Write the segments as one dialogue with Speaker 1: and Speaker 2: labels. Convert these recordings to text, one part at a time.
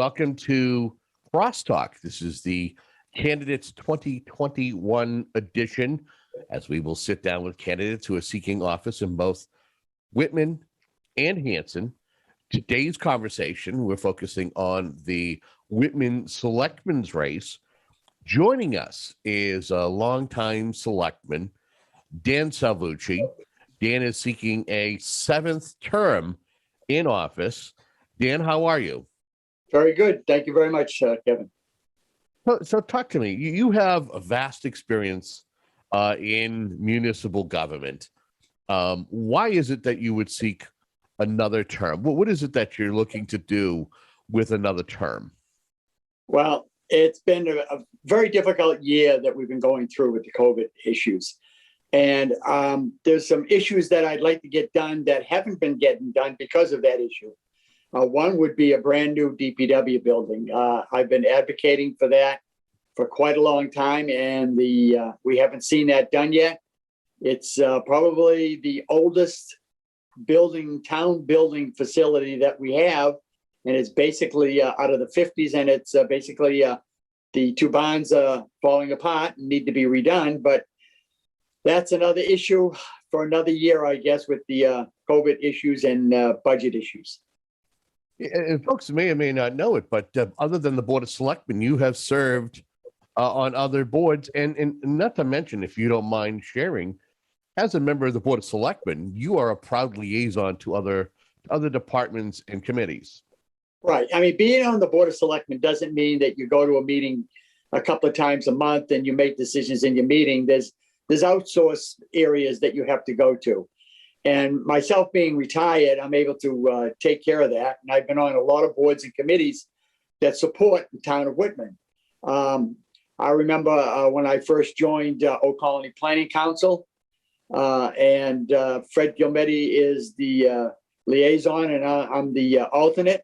Speaker 1: welcome to CrossTalk. This is the Candidates 2021 edition, as we will sit down with candidates who are seeking office in both Whitman and Hanson. Today's conversation, we're focusing on the Whitman Selectmen's race. Joining us is a longtime selectman, Dan Salvucci. Dan is seeking a 7th term in office. Dan, how are you?
Speaker 2: Very good. Thank you very much, Kevin.
Speaker 1: So talk to me. You have a vast experience in municipal government. Why is it that you would seek another term? What is it that you're looking to do with another term?
Speaker 2: Well, it's been a very difficult year that we've been going through with the COVID issues. And there's some issues that I'd like to get done that haven't been getting done because of that issue. One would be a brand new DPW building. I've been advocating for that for quite a long time, and we haven't seen that done yet. It's probably the oldest town building facility that we have, and it's basically out of the 50s, and it's basically the two barns are falling apart and need to be redone. But that's another issue for another year, I guess, with the COVID issues and budget issues.
Speaker 1: And folks may or may not know it, but other than the Board of Selectmen, you have served on other boards. And not to mention, if you don't mind sharing, as a member of the Board of Selectmen, you are a proud liaison to other departments and committees.
Speaker 2: Right. I mean, being on the Board of Selectmen doesn't mean that you go to a meeting a couple of times a month and you make decisions in your meeting. There's outsourced areas that you have to go to. And myself being retired, I'm able to take care of that. And I've been on a lot of boards and committees that support the town of Whitman. I remember when I first joined Old Colony Planning Council, and Fred Gilmetti is the liaison and I'm the alternate.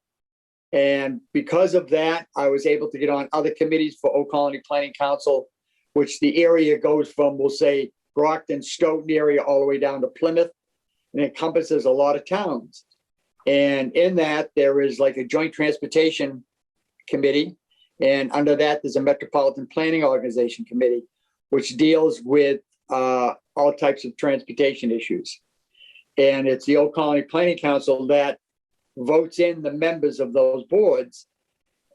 Speaker 2: And because of that, I was able to get on other committees for Old Colony Planning Council, which the area goes from, we'll say, Brockton, Stoughton area all the way down to Plymouth. And it encompasses a lot of towns. And in that, there is like a joint transportation committee. And under that, there's a metropolitan planning organization committee, which deals with all types of transportation issues. And it's the Old Colony Planning Council that votes in the members of those boards.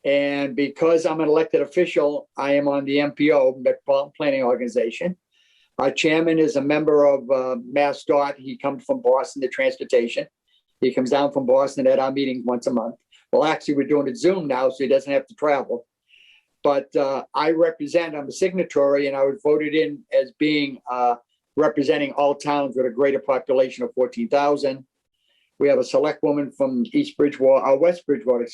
Speaker 2: And because I'm an elected official, I am on the MPO, Metropolitan Planning Organization. Our chairman is a member of MassDOT. He comes from Boston, the transportation. He comes down from Boston at our meetings once a month. Well, actually, we're doing it Zoom now, so he doesn't have to travel. But I'm a signatory, and I was voted in as being representing all towns with a greater population of 14,000. We have a select woman from West Bridgewater,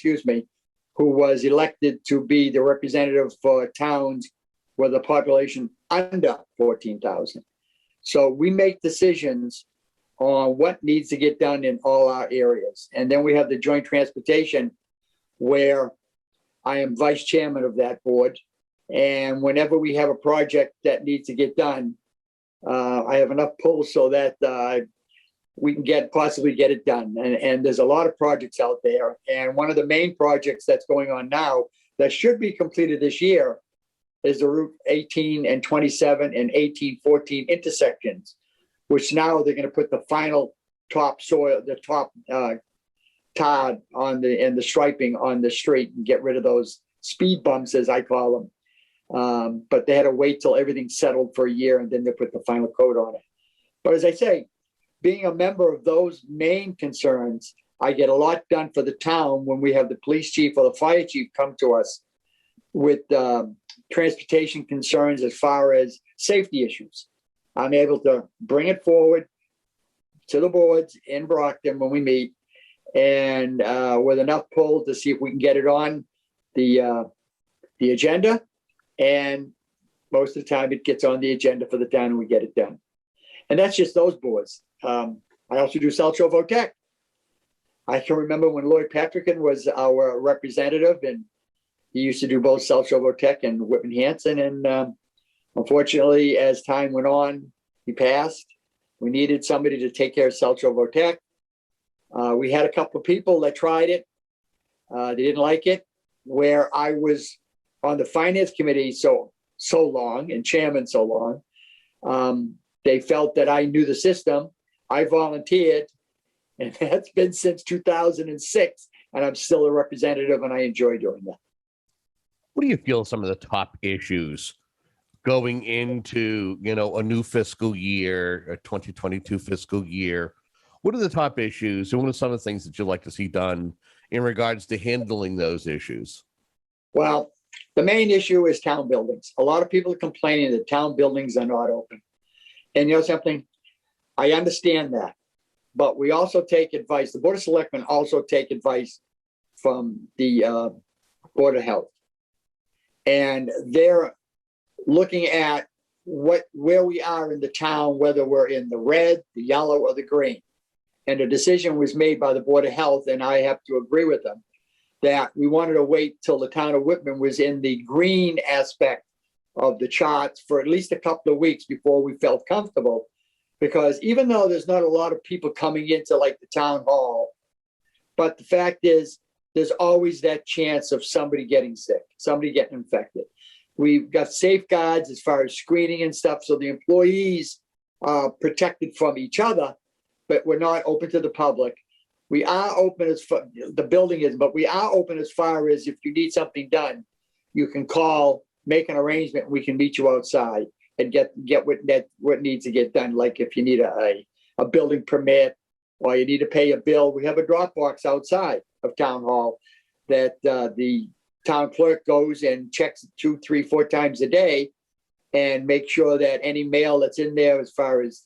Speaker 2: who was elected to be the representative for towns with a population under 14,000. So we make decisions on what needs to get done in all our areas. And then we have the joint transportation, where I am vice chairman of that board. And whenever we have a project that needs to get done, I have enough pull so that we can possibly get it done. And there's a lot of projects out there. And one of the main projects that's going on now that should be completed this year is the Route 18 and 27 and 1814 intersections, which now they're going to put the final topsoil, the top tar on and the striping on the street and get rid of those speed bumps, as I call them. But they had to wait till everything settled for a year and then they put the final coat on it. But as I say, being a member of those main concerns, I get a lot done for the town when we have the police chief or the fire chief come to us with transportation concerns as far as safety issues. I'm able to bring it forward to the boards in Brockton when we meet, and with enough pull to see if we can get it on the agenda. And most of the time it gets on the agenda for the town and we get it done. And that's just those boards. I also do South Shore Votech. I can remember when Lloyd Patrickin was our representative, and he used to do both South Shore Votech and Whitman Hanson. And unfortunately, as time went on, he passed. We needed somebody to take care of South Shore Votech. We had a couple of people that tried it. They didn't like it. where I was on the finance committee so long and chairman so long. They felt that I knew the system. I volunteered, and that's been since 2006, and I'm still a representative, and I enjoy doing that.
Speaker 1: What do you feel are some of the top issues going into, a new fiscal year, a 2022 fiscal year? What are the top issues, and what are some of the things that you'd like to see done in regards to handling those issues?
Speaker 2: Well, the main issue is town buildings. A lot of people are complaining that town buildings are not open. And you know something? I understand that. But we also take advice. The Board of Selectmen also take advice from the Board of Health. And they're looking at where we are in the town, whether we're in the red, the yellow, or the green. And a decision was made by the Board of Health, and I have to agree with them, that we wanted to wait till the town of Whitman was in the green aspect of the charts for at least a couple of weeks before we felt comfortable. Because even though there's not a lot of people coming into like the town hall, but the fact is there's always that chance of somebody getting sick, somebody getting infected. We've got safeguards as far as screening and stuff, so the employees are protected from each other, but we're not open to the public. We are open as far, the building is, but we are open as far as if you need something done, you can call, make an arrangement, and we can meet you outside and get what needs to get done. Like if you need a building permit or you need to pay a bill, we have a drop box outside of town hall that the town clerk goes and checks 2, 3, 4 times a day and make sure that any mail that's in there, as far as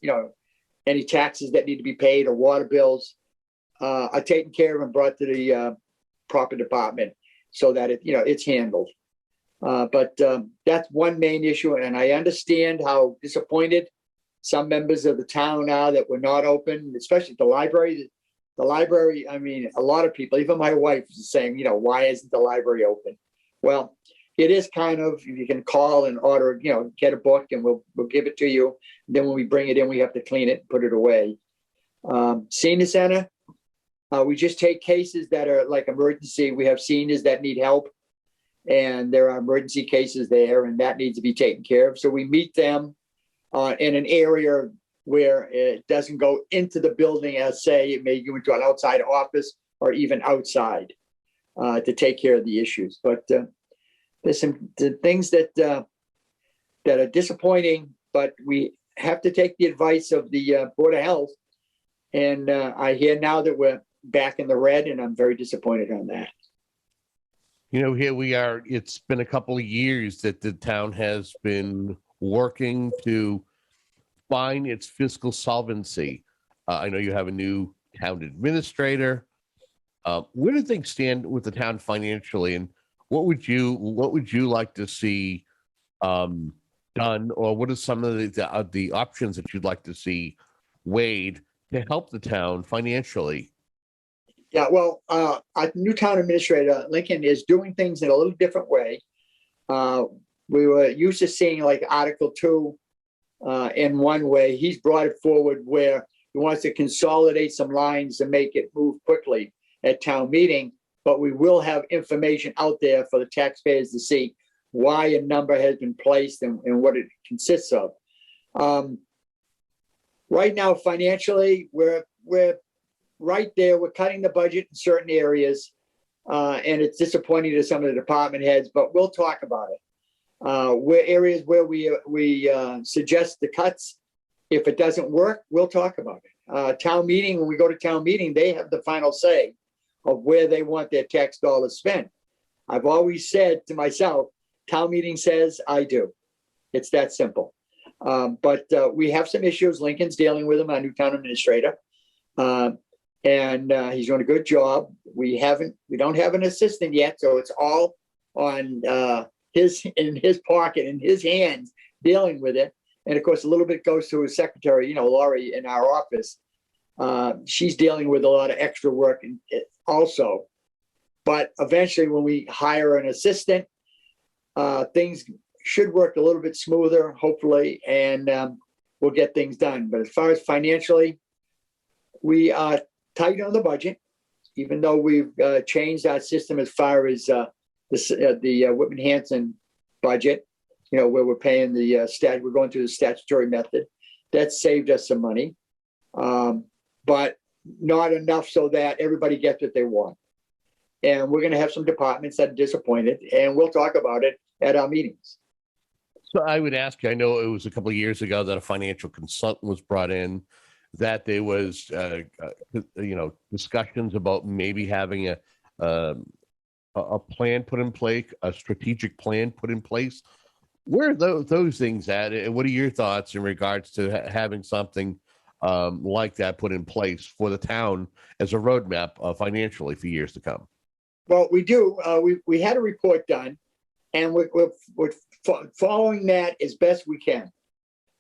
Speaker 2: any taxes that need to be paid or water bills, are taken care of and brought to the proper department so that it's handled. But that's one main issue, and I understand how disappointed some members of the town are that we're not open, especially the library. The library, I mean, a lot of people, even my wife, is saying, why isn't the library open? Well, it is kind of, you can call and order, get a book and we'll give it to you. Then when we bring it in, we have to clean it and put it away. Senior center, we just take cases that are like emergency. We have seniors that need help, and there are emergency cases there, and that needs to be taken care of. So we meet them in an area where it doesn't go into the building, as say it may go into an outside office or even outside to take care of the issues. But there's some things that are disappointing, but we have to take the advice of the Board of Health. And I hear now that we're back in the red, and I'm very disappointed on that.
Speaker 1: Here we are. It's been a couple of years that the town has been working to find its fiscal solvency. I know you have a new town administrator. Where do things stand with the town financially, and what would you like to see done, or what are some of the options that you'd like to see weighed to help the town financially?
Speaker 2: Yeah, well, our new town administrator, Lincoln, is doing things in a little different way. We were used to seeing like Article 2 in one way. He's brought it forward where he wants to consolidate some lines and make it move quickly at town meeting, but we will have information out there for the taxpayers to see why a number has been placed and what it consists of. Right now, financially, we're right there. We're cutting the budget in certain areas, and it's disappointing to some of the department heads, but we'll talk about it. Where areas where we suggest the cuts, if it doesn't work, we'll talk about it. Town meeting, when we go to town meeting, they have the final say of where they want their tax dollars spent. I've always said to myself, town meeting says I do. It's that simple. But we have some issues. Lincoln's dealing with them, our new town administrator. And he's doing a good job. We don't have an assistant yet, so it's all on in his pocket, in his hands, dealing with it. And of course, a little bit goes to his secretary, Laurie, in our office. She's dealing with a lot of extra work also. But eventually, when we hire an assistant, things should work a little bit smoother, hopefully, and we'll get things done. But as far as financially, we are tight on the budget, even though we've changed our system as far as the Whitman Hanson budget, where we're paying we're going through the statutory method. That saved us some money, but not enough so that everybody gets what they want. And we're going to have some departments that are disappointed, and we'll talk about it at our meetings.
Speaker 1: So I would ask you, I know it was a couple of years ago that a financial consultant was brought in, that there was, discussions about maybe having a plan put in place, a strategic plan put in place. Where are those things at? And what are your thoughts in regards to having something like that put in place for the town as a roadmap financially for years to come?
Speaker 2: Well, we do. We had a report done, and we're following that as best we can.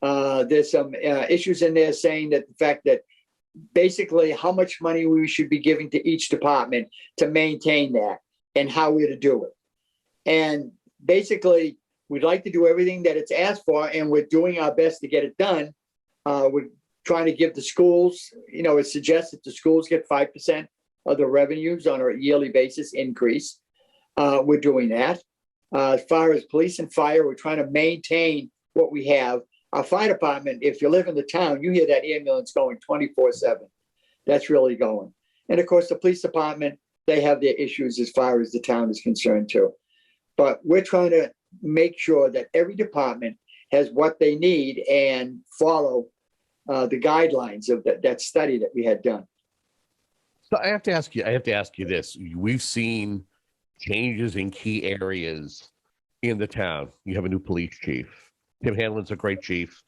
Speaker 2: There's some issues in there saying that the fact that basically how much money we should be giving to each department to maintain that and how we're to do it. And basically, we'd like to do everything that it's asked for, and we're doing our best to get it done. We're trying to give the schools, it's suggested the schools get 5% of the revenues on a yearly basis increase. We're doing that. As far as police and fire, we're trying to maintain what we have. Our fire department, if you live in the town, you hear that ambulance going 24/7. That's really going. And of course, the police department, they have their issues as far as the town is concerned too. But we're trying to make sure that every department has what they need and follow the guidelines of that study that we had done.
Speaker 1: So I have to ask you this. We've seen changes in key areas in the town. You have a new police chief. Tim Hanlon's a great chief.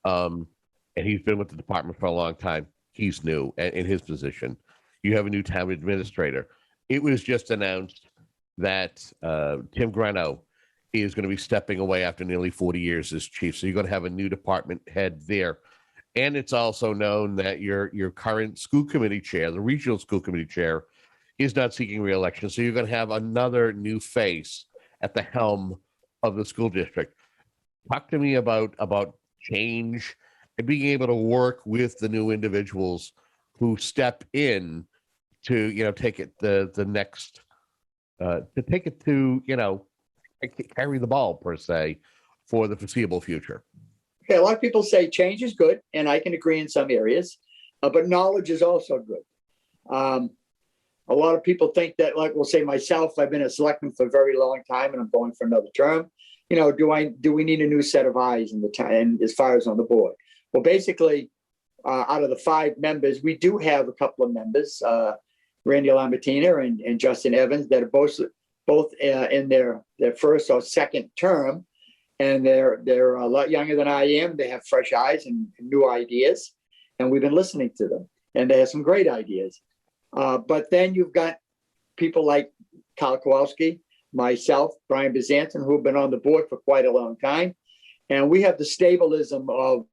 Speaker 1: And he's been with the department for a long time. He's new in his position. You have a new town administrator. It was just announced that Tim Greno is going to be stepping away after nearly 40 years as chief. So you're going to have a new department head there. And it's also known that your current school committee chair, the regional school committee chair, is not seeking re-election. So you're going to have another new face at the helm of the school district. Talk to me about change and being able to work with the new individuals who step in to take it the next to take it to carry the ball per se for the foreseeable future.
Speaker 2: Okay, a lot of people say change is good, and I can agree in some areas, but knowledge is also good. A lot of people think that, like we'll say myself, I've been a selectman for a very long time, and I'm going for another term. Do we need a new set of eyes in the town as far as on the board? Well, basically, out of the 5 members, we do have a couple of members, Randy Lamartina and Justin Evans, that are both in their first or second term. And they're a lot younger than I am. They have fresh eyes and new ideas, and we've been listening to them. And they have some great ideas. But then you've got people like Kyle Kowalski, myself, Brian Byzantin, who've been on the board for quite a long time. And we have the stabilism of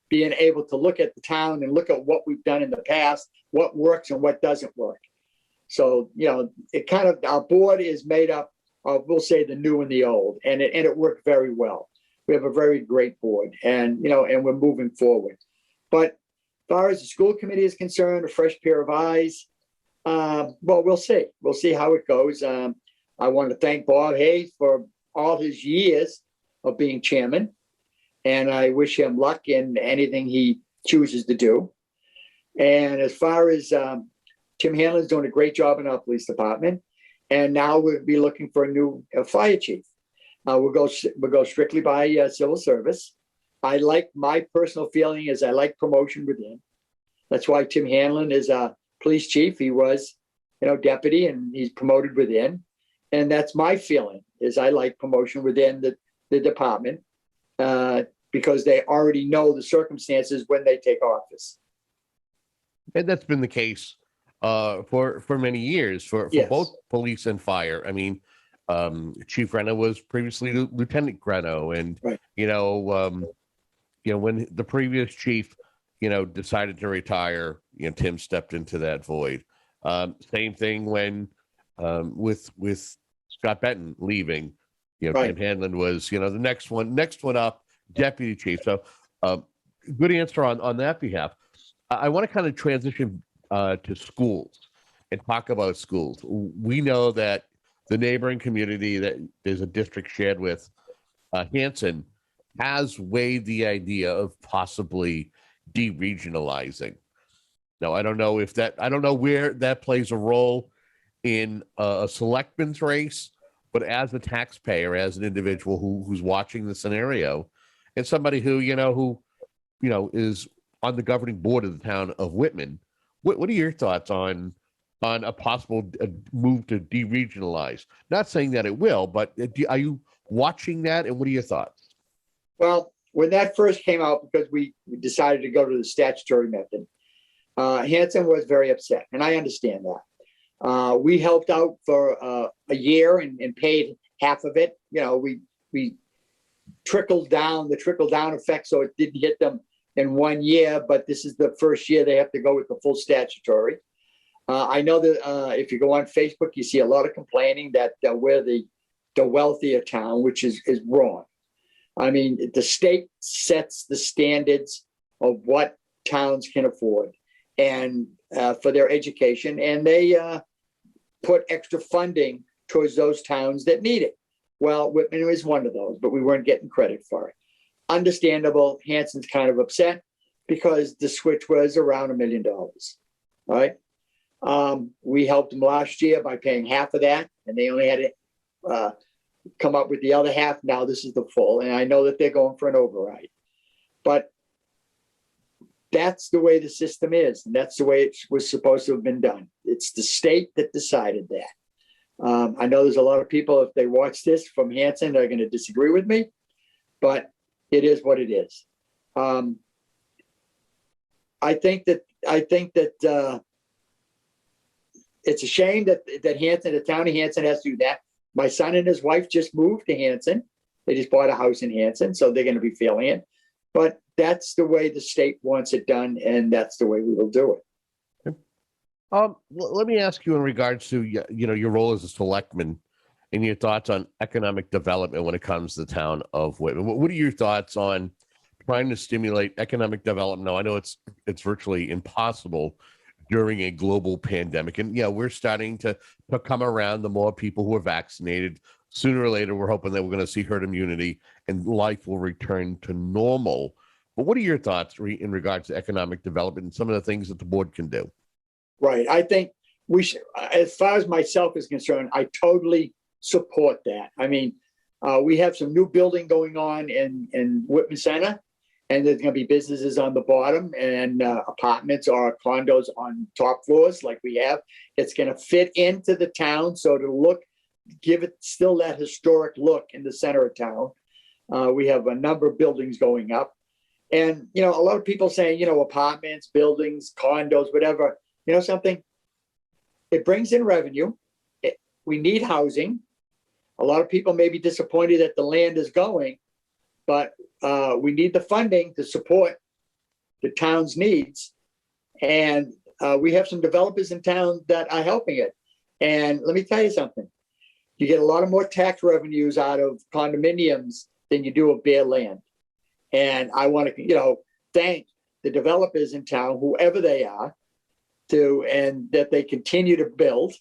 Speaker 2: being able to look at the town and look at what we've done in the past, what works and what doesn't work. So, our board is made up of, we'll say, the new and the old, and it worked very well. We have a very great board, and we're moving forward. But as far as the school committee is concerned, a fresh pair of eyes, well, we'll see. We'll see how it goes. I want to thank Bob Hayes for all his years of being chairman, and I wish him luck in anything he chooses to do. And as far as Tim Hanlon's doing a great job in our police department. And now we'll be looking for a new fire chief. We'll go strictly by civil service. My personal feeling is I like promotion within. That's why Tim Hanlon is a police chief. He was, deputy, and he's promoted within. And that's my feeling, is I like promotion within the department because they already know the circumstances when they take office.
Speaker 1: And that's been the case for many years for
Speaker 2: Yes.
Speaker 1: both police and fire. I mean, Chief Greno was previously Lieutenant Greno, and
Speaker 2: right.
Speaker 1: When the previous chief decided to retire, Tim stepped into that void. Same thing when with Scott Benton leaving,
Speaker 2: Right.
Speaker 1: Tim Hanlon was the next one up, deputy chief. So good answer on that behalf. I want to kind of transition to schools and talk about schools. We know that the neighboring community that there's a district shared with, Hanson, has weighed the idea of possibly deregionalizing. Now, I don't know where that plays a role in a selectman's race, but as a taxpayer, as an individual who's watching the scenario, and somebody who is on the governing board of the town of Whitman, what are your thoughts on a possible move to deregionalize? Not saying that it will, but are you watching that, and what are your thoughts?
Speaker 2: Well, when that first came out, because we decided to go to the statutory method, Hanson was very upset, and I understand that. We helped out for a year and paid half of it. We trickled down the trickle-down effect, so it didn't hit them in 1 year, but this is the first year they have to go with the full statutory. I know that if you go on Facebook, you see a lot of complaining that we're the wealthier town, which is wrong. I mean, the state sets the standards of what towns can afford and for their education, and they put extra funding towards those towns that need it. Well, Whitman is one of those, but we weren't getting credit for it. Understandable. Hanson's kind of upset because the switch was around $1 million. All right. We helped them last year by paying half of that, and they only had to come up with the other half. Now this is the full, and I know that they're going for an override, but that's the way the system is, and that's the way it was supposed to have been done. It's the state that decided that. I know there's a lot of people, if they watch this from Hanson, are going to disagree with me, but it is what it is. I think that it's a shame that Hanson, the town of Hanson, has to do that. My son and his wife just moved to Hanson. They just bought a house in Hanson, so they're going to be feeling it. But that's the way the state wants it done, and that's the way we will do it.
Speaker 1: Let me ask you in regards to your role as a selectman and your thoughts on economic development when it comes to the town of Whitman. What are your thoughts on trying to stimulate economic development? Now, I know it's virtually impossible during a global pandemic, and we're starting to come around. The more people who are vaccinated, sooner or later, we're hoping that we're going to see herd immunity and life will return to normal. But what are your thoughts in regards to economic development and some of the things that the board can do?
Speaker 2: Right. I think we should, as far as myself is concerned, I totally support that. I mean, we have some new building going on in Whitman Center, and there's going to be businesses on the bottom and apartments or condos on top floors like we have. It's going to fit into the town, so to give it still that historic look in the center of town. We have a number of buildings going up, and a lot of people saying apartments, buildings, condos, whatever. Something, it brings in revenue. We need housing. A lot of people may be disappointed that the land is going, but we need the funding to support the town's needs. And we have some developers in town that are helping it. And let me tell you something. You get a lot of more tax revenues out of condominiums than you do of bare land. And I want to, thank the developers in town, whoever they are, and that they continue to build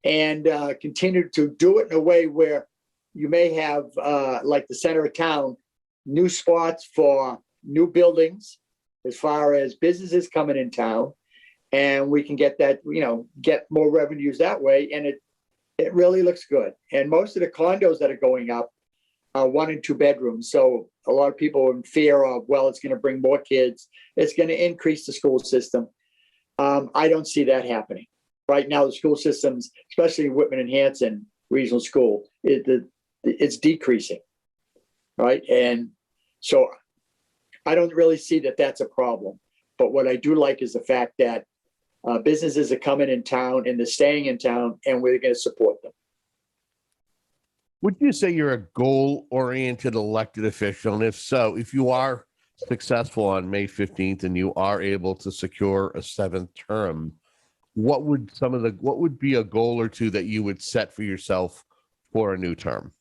Speaker 2: and continue to do it in a way where you may have, like the center of town, new spots for new buildings as far as businesses coming in town. And we can get that, get more revenues that way. And it really looks good. And most of the condos that are going up are 1 and 2 bedrooms. So a lot of people are in fear of, it's going to bring more kids. It's going to increase the school system. I don't see that happening. Right now, the school systems, especially Whitman and Hanson Regional School, it's decreasing, right? And so I don't really see that that's a problem. But what I do like is the fact that businesses are coming in town and they're staying in town, and we're going to support them.
Speaker 1: Would you say you're a goal-oriented elected official? And if so, if you are successful on May 15th and you are able to secure a 7th term, what would be a goal or two that you would set for yourself for a new term?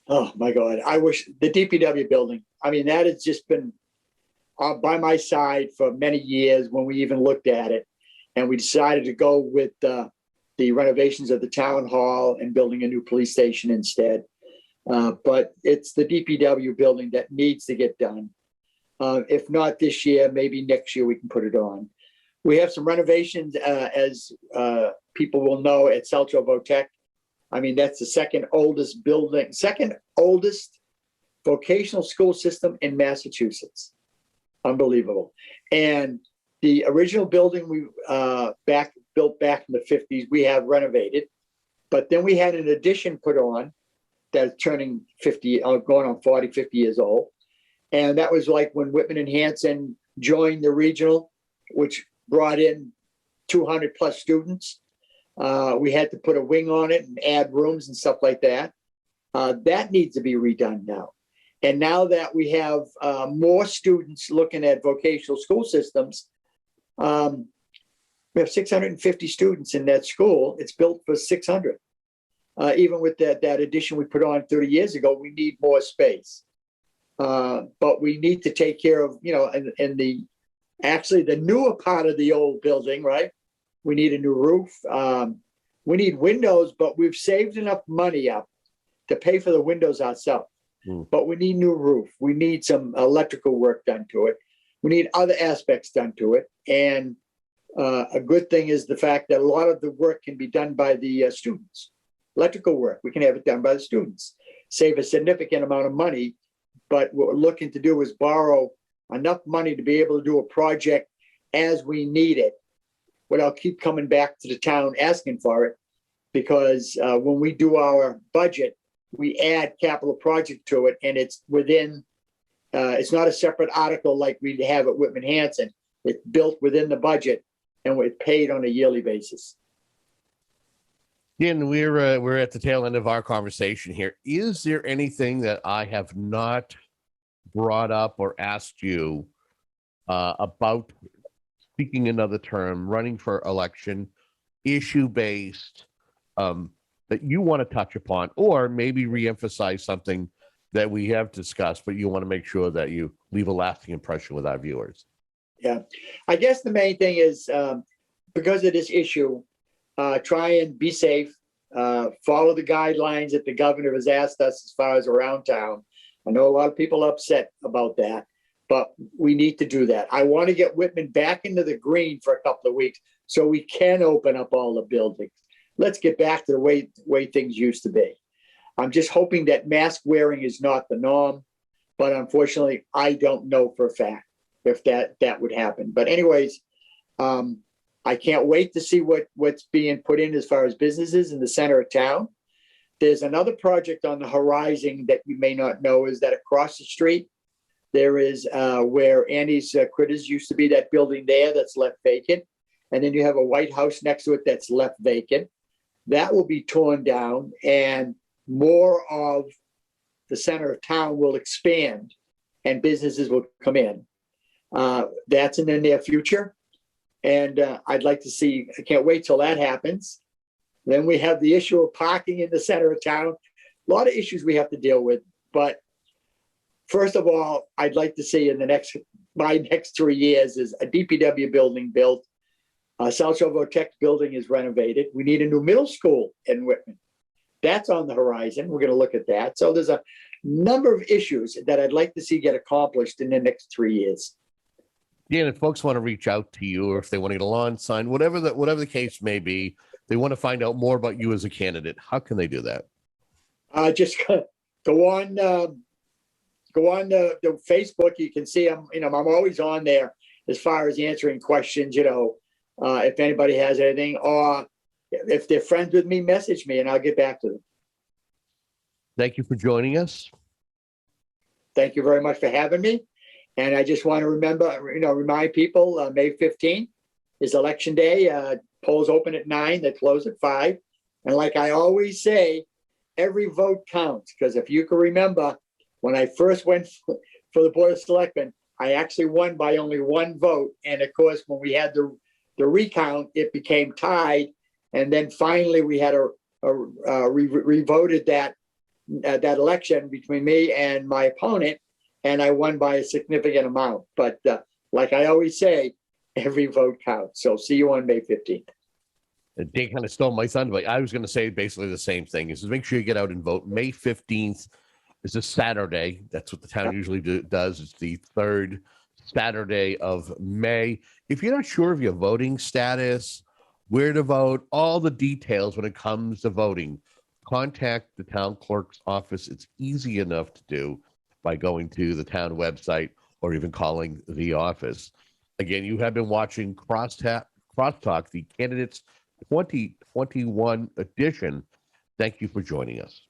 Speaker 2: Oh my God. I wish the DPW building, that has just been by my side for many years when we even looked at it, and we decided to go with the renovations of the town hall and building a new police station instead. But it's the DPW building that needs to get done. If not this year, maybe next year we can put it on. We have some renovations, as people will know, at Salvucci. I mean, that's the second oldest vocational school system in Massachusetts. Unbelievable. And the original building we built back in the 50s, we have renovated. But then we had an addition put on that's turning 50, going on 40, 50 years old. And that was like when Whitman and Hanson joined the regional, which brought in 200 plus students. We had to put a wing on it and add rooms and stuff like that. That needs to be redone now. And now that we have more students looking at vocational school systems, we have 650 students in that school. It's built for 600. Even with that addition we put on 30 years ago, we need more space. But we need to take care of, and the newer part of the old building, right? We need a new roof. We need windows, but we've saved enough money up to pay for the windows ourselves. But we need new roof. We need some electrical work done to it. We need other aspects done to it. And a good thing is the fact that a lot of the work can be done by the students. Electrical work, we can have it done by the students. Save a significant amount of money. But what we're looking to do is borrow enough money to be able to do a project as we need it, without keep coming back to the town asking for it. Because when we do our budget, we add capital project to it, and it's within, it's not a separate article like we have at Whitman Hanson. It's built within the budget, and we're paid on a yearly basis.
Speaker 1: Dan, we're at the tail end of our conversation here. Is there anything that I have not brought up or asked you about, speaking another term, running for election, issue-based, that you want to touch upon, or maybe reemphasize something that we have discussed, but you want to make sure that you leave a lasting impression with our viewers?
Speaker 2: Yeah, I guess the main thing is, because of this issue, try and be safe, follow the guidelines that the governor has asked us as far as around town. I know a lot of people are upset about that, but we need to do that. I want to get Whitman back into the green for a couple of weeks so we can open up all the buildings. Let's get back to the way things used to be. I'm just hoping that mask wearing is not the norm, but unfortunately, I don't know for a fact if that would happen. But anyways, I can't wait to see what's being put in as far as businesses in the center of town. There's another project on the horizon that you may not know, is that across the street, there is where Annie's Critters used to be, that building there that's left vacant. And then you have a White House next to it that's left vacant. That will be torn down, and more of the center of town will expand and businesses will come in. That's in the near future. And I'd like to see, I can't wait till that happens. Then we have the issue of parking in the center of town. A lot of issues we have to deal with. But first of all, I'd like to see in my next 3 years is a DPW building built. Salvucci building is renovated. We need a new middle school in Whitman. That's on the horizon. We're going to look at that. So there's a number of issues that I'd like to see get accomplished in the next 3 years.
Speaker 1: Dan, if folks want to reach out to you, or if they want to get a lawn sign, whatever the case may be, they want to find out more about you as a candidate, how can they do that?
Speaker 2: Just go on the Facebook. You can see I'm always on there as far as answering questions, if anybody has anything, or if they're friends with me, message me and I'll get back to them.
Speaker 1: Thank you for joining us.
Speaker 2: Thank you very much for having me. And I just want to remind people, May 15th is election day. Polls open at 9, they close at 5. And like I always say, every vote counts, because if you can remember, when I first went for the Board of Selectmen, I actually won by only 1 vote. And of course, when we had the recount, it became tied. And then finally we had revoted that election between me and my opponent, and I won by a significant amount. But like I always say, every vote counts. So see you on May 15th.
Speaker 1: Dave kind of stole my thunder, but I was going to say basically the same thing. Is make sure you get out and vote. May 15th is a Saturday. That's what the town usually does. It's the third Saturday of May. If you're not sure of your voting status, where to vote, all the details when it comes to voting, contact the town clerk's office. It's easy enough to do by going to the town website or even calling the office. Again, you have been watching CrossTalk, the candidates 2021 edition. Thank you for joining us.